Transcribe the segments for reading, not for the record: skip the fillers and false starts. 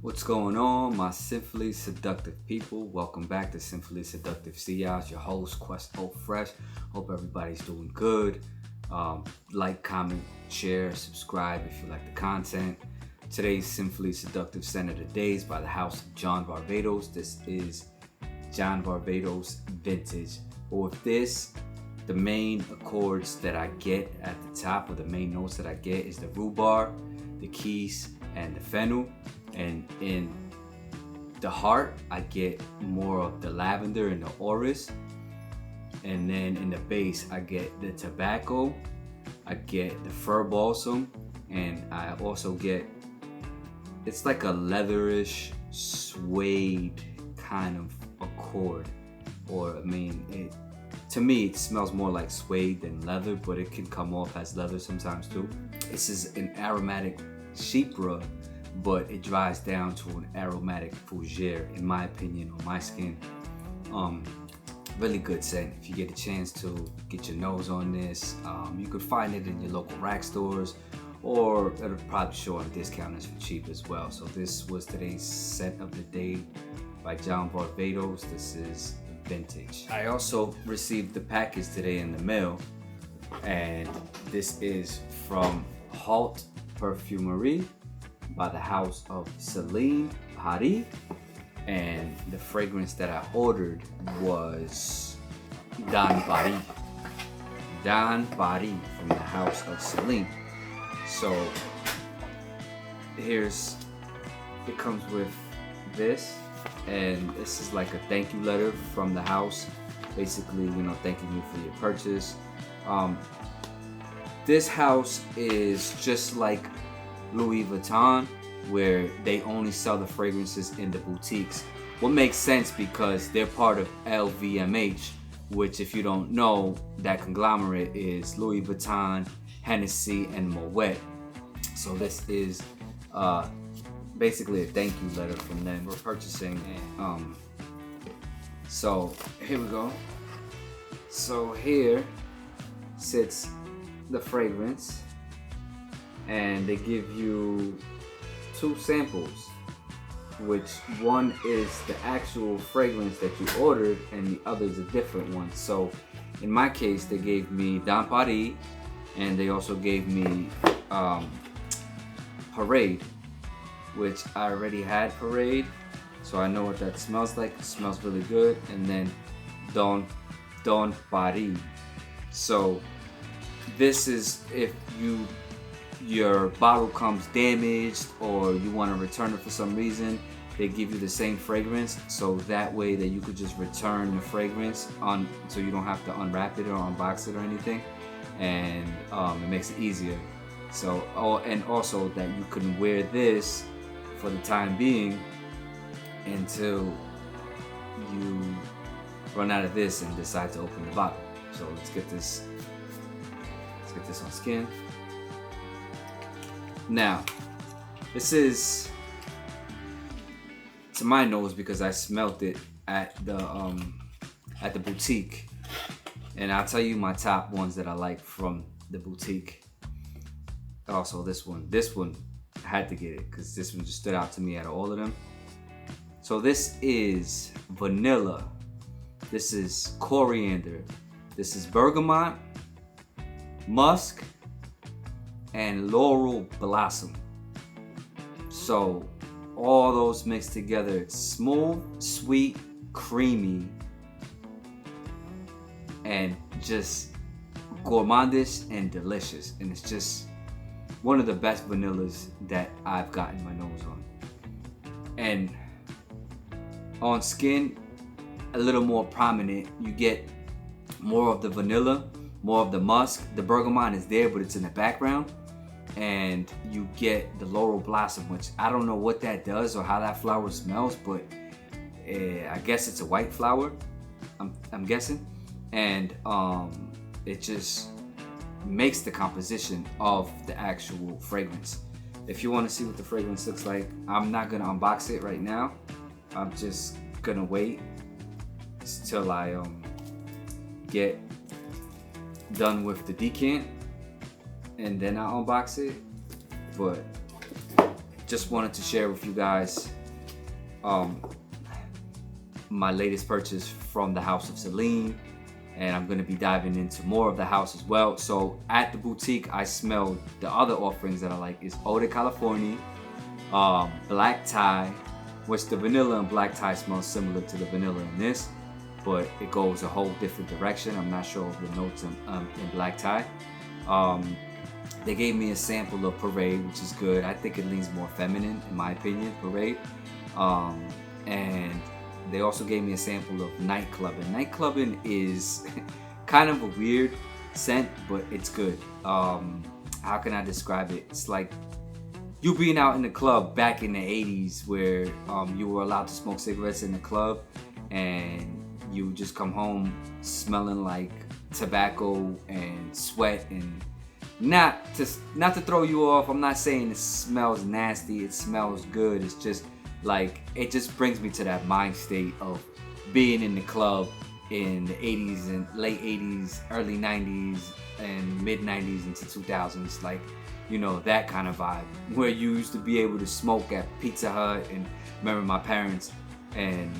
What's going on, my Simply Seductive people? Welcome back to Simply Seductive CI. It's your host, Quest O Fresh. Hope everybody's doing good. Like, comment, share, subscribe if you like the content. Today's Simply Seductive Scent of the Day is by the house of John Barbados. This is John Barbados Vintage. But with this, the main accords that I get at the top, or the main notes that I get, is the rhubarb, the keys, and the fennel. And in the heart, I get more of the lavender and the orris. And then in the base, I get the tobacco, I get the fir balsam, and I also get, it's like a leatherish suede kind of accord. To me, it smells more like suede than leather, but it can come off as leather sometimes too. This is an aromatic chypre, but it dries down to an aromatic fougere, in my opinion, on my skin. Really good scent. If you get a chance to get your nose on this, you could find it in your local rack stores, or it'll probably show on discounters for cheap as well. So this was today's scent of the day by John Barbados. This is vintage. I also received the package today in the mail, and this is from Halt Perfumerie by the house of Celine, Paris, and the fragrance that I ordered was Dans Paris. Dans Paris from the house of Celine. So it comes with this, and this is like a thank you letter from the house, basically, thanking you for your purchase. This house is just like Louis Vuitton, where they only sell the fragrances in the boutiques. What makes sense because they're part of LVMH, which, if you don't know, that conglomerate is Louis Vuitton, Hennessy, and Moet. So this is basically a thank you letter from them. We're purchasing it. So here we go. So here sits the fragrance, and they give you two samples, which one is the actual fragrance that you ordered and the other is a different one. So in my case, they gave me Dans Paris, and they also gave me Parade, which I already had Parade, so I know what that smells like. It smells really good. And then Dans Paris. So this is if your bottle comes damaged or you want to return it for some reason, they give you the same fragrance, so that way that you could just return the fragrance so you don't have to unwrap it or unbox it or anything, and it makes it easier. So and also that you can wear this for the time being until you run out of this and decide to open the bottle. So let's get this on skin. Now, this is to my nose because I smelled it at the boutique, and I'll tell you my top ones that I like from the boutique. Also, this one I had to get it because this one just stood out to me out of all of them. So this is vanilla, this is coriander, this is bergamot, musk, and laurel blossom. So all those mixed together, it's smooth, sweet, creamy, and just gourmandish and delicious. And it's just one of the best vanillas that I've gotten my nose on. And on skin, a little more prominent, you get more of the vanilla, more of the musk. The bergamot is there, but it's in the background. And you get the laurel blossom, which I don't know what that does or how that flower smells, but I guess it's a white flower, I'm guessing. And it just makes the composition of the actual fragrance. If you want to see what the fragrance looks like, I'm not gonna unbox it right now. I'm just gonna wait till I get done with the decant, and then I'll unbox it. But just wanted to share with you guys my latest purchase from the house of Celine, and I'm going to be diving into more of the house as well. So at the boutique, I smelled the other offerings that I like is Eau de California, black tie, which the vanilla and black tie smells similar to the vanilla in this, but it goes a whole different direction. I'm not sure of the notes in black tie. They gave me a sample of Parade, which is good. I think it leans more feminine, in my opinion, Parade. And they also gave me a sample of Nightclubbing. Nightclubbing is kind of a weird scent, but it's good. How can I describe it? It's like you being out in the club back in the 80s where you were allowed to smoke cigarettes in the club, and you just come home smelling like tobacco and sweat. And not to throw you off, I'm not saying it smells nasty, it smells good. It's just like, it just brings me to that mind state of being in the club in the 80s and late 80s, early 90s, and mid 90s into 2000s. Like, you know, that kind of vibe where you used to be able to smoke at Pizza Hut. And remember my parents, and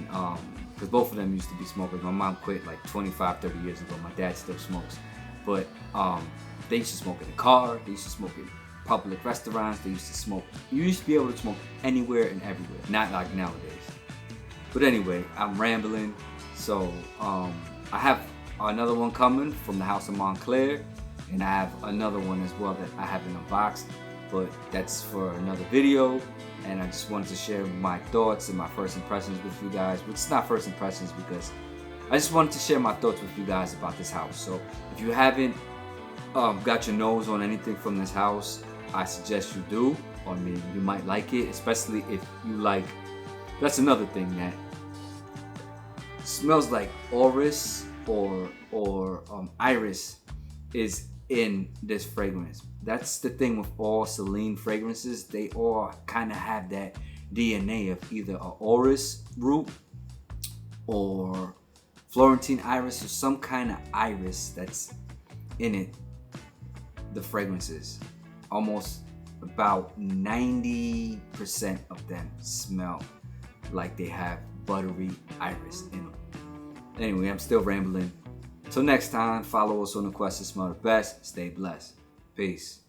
because both of them used to be smokers. My mom quit like 25, 30 years ago. My dad still smokes, but they used to smoke in the car, they used to smoke in public restaurants, they used to smoke. You used to be able to smoke anywhere and everywhere, not like nowadays. But anyway, I'm rambling. So I have another one coming from the House of Montclair, and I have another one as well that I haven't unboxed, but that's for another video. And I just wanted to share my thoughts and my first impressions with you guys, which is not first impressions because I just wanted to share my thoughts with you guys about this house. So if you haven't got your nose on anything from this house, I suggest you do. I mean, you might like it, especially if you like, that's another thing that smells like orris or iris is in this fragrance. That's the thing with all Celine fragrances. They all kind of have that DNA of either a orris root or Florentine iris or some kind of iris that's in it. The fragrances, almost about 90% of them smell like they have buttery iris in them. Anyway, I'm still rambling. Till next time, follow us on the quest to smell the best. Stay blessed. Peace.